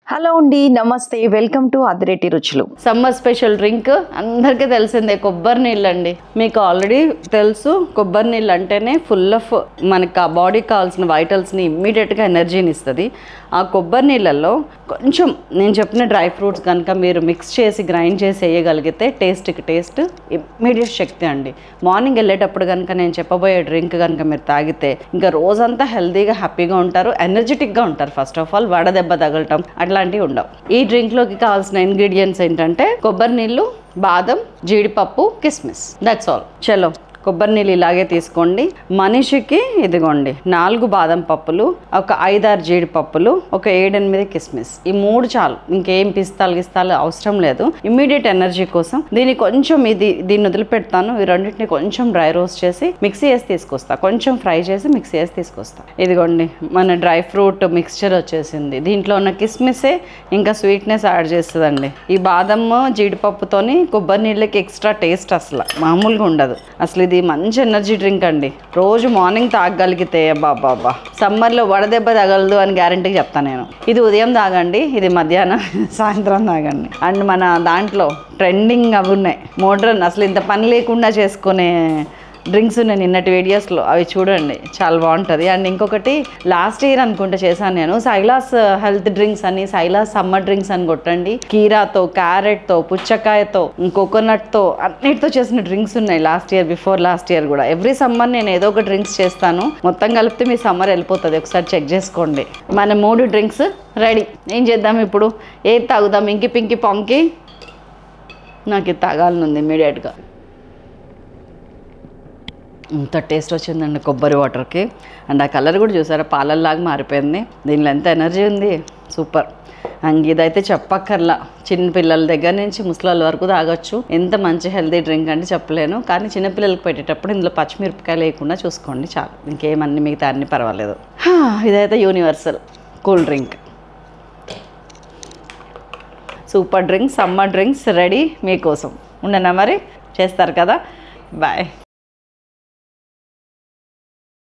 Hello అండి, నమస్తే. Welcome to అదిరేటి రుచులు. సమ్మర్ స్పెషల్ డ్రింక్ అందరికీ తెలిసిందే కొబ్బరి నీళ్ళు అండి. మీకు ఆల్రెడీ తెలుసు, కొబ్బరి నీళ్ళు అంటేనే ఫుల్ ఆఫ్ మనకి ఆ బాడీకి కావాల్సిన వైటల్స్ని ఇమ్మీడియట్గా ఎనర్జీని ఇస్తుంది. ఆ కొబ్బరి నీళ్ళల్లో కొంచెం నేను చెప్పిన డ్రై ఫ్రూట్స్ కనుక మీరు మిక్స్ చేసి గ్రైండ్ చేసి వేయగలిగితే టేస్ట్కి టేస్ట్ ఇమ్మీడియట్ శక్తి అండి. మార్నింగ్ వెళ్ళేటప్పుడు కనుక నేను చెప్పబోయే డ్రింక్ కనుక మీరు తాగితే ఇంకా రోజంతా హెల్తీగా హ్యాపీగా ఉంటారు, ఎనర్జెటిక్గా ఉంటారు. ఫస్ట్ ఆఫ్ ఆల్ వడదెబ్బ తగలటం అట్లాంటివి ఉండవు. ఈ డ్రింక్లోకి కావాల్సిన ఇంగ్రీడియంట్స్ ఏంటంటే కొబ్బరి నీళ్ళు, బాదం, జీడిపప్పు, కిస్మిస్. That's all. చలో కొబ్బరి నీళ్ళు ఇలాగే తీసుకోండి. మనిషికి ఇదిగోండి 4 బాదం పప్పులు, ఒక 5-6 జీడిపప్పులు, ఒక 7-8 కిస్మిస్. ఈ 3 చాలు, ఇంకేం పిస్తాలు అవసరం లేదు. ఇమ్మీడియట్ ఎనర్జీ కోసం దీన్ని కొంచెం దీన్ని వదిలిపెడతాను. ఈ రెండింటిని కొంచెం డ్రై రోస్ట్ చేసి మిక్సీ వేసి తీసుకొస్తా, కొంచెం ఫ్రై చేసి మిక్సీ వేసి తీసుకొస్తా. ఇదిగోండి మన డ్రై ఫ్రూట్ మిక్స్చర్ వచ్చేసింది. దీంట్లో ఉన్న కిస్మిసే ఇంకా స్వీట్నెస్ యాడ్ చేస్తుందండి. ఈ బాదం జీడిపప్పుతోని కొబ్బరి నీళ్ళకి ఎక్స్ట్రా టేస్ట్ అసలు మామూలుగా ఉండదు. అసలు ఇది మంచి ఎనర్జీ డ్రింక్ అండి. రోజు మార్నింగ్ తాగగలిగితే బాబా సమ్మర్లో వడదెబ్బ తగలదు అని గ్యారంటీగా చెప్తాను నేను. ఇది ఉదయం తాగండి, ఇది మధ్యాహ్నం సాయంత్రం తాగండి. అండ్ మన దాంట్లో ట్రెండింగ్ అవి ఉన్నాయి మోడ్రన్, అసలు ఇంత పని లేకుండా చేసుకునే డ్రింక్స్ ఉన్నాయి నిన్నటి వీడియోస్లో, అవి చూడండి, చాలా బాగుంటుంది. అండ్ ఇంకొకటి లాస్ట్ ఇయర్ అనుకుంటే చేశాను నేను, సైలాస్ హెల్త్ డ్రింక్స్ అని, సైలాస్ సమ్మర్ డ్రింక్స్ అని కొట్టండి. కీరాతో, క్యారెట్తో, పుచ్చకాయతో, కోకోనట్తో అన్నిటితో చేసిన డ్రింక్స్ ఉన్నాయి బిఫోర్ లాస్ట్ ఇయర్ కూడా. ఎవ్రీ సమ్మర్ నేను ఏదో ఒక డ్రింక్స్ చేస్తాను. మొత్తం కలిపితే మీ సమ్మర్ వెళ్ళిపోతుంది, ఒకసారి చెక్ చేసుకోండి. మన 3 డ్రింక్స్ రెడీ. ఏం చేద్దాం ఇప్పుడు? ఏది తాగుదాం? ఇంకి పింకి పాంకి నాకు ఇది తాగాలనుంది ఇమ్మీడియట్గా. ఇంత టేస్ట్ వచ్చిందండి కొబ్బరి వాటర్కి. అండ్ ఆ కలర్ కూడా చూసారా, పాలల్లాగా మారిపోయింది. దీనిలో ఎంత ఎనర్జీ ఉంది, సూపర్. అండ్ ఇదైతే చెప్పక్కర్లా, చిన్న పిల్లల దగ్గర నుంచి ముసలాళ్ళ వరకు తాగొచ్చు. ఎంత మంచి హెల్తీ డ్రింక్ అంటే చెప్పలేను. కానీ చిన్నపిల్లలకి పెట్టేటప్పుడు ఇందులో పచ్చిమిరపకాయ లేకుండా చూసుకోండి చాలు, ఇంకేమన్నీ మిగతా అన్నీ పర్వాలేదు. ఇదైతే universal cool drink, super drink. Summer drinks ready మీకోసం. ఉండనా మరి? చేస్తారు కదా. బాయ్.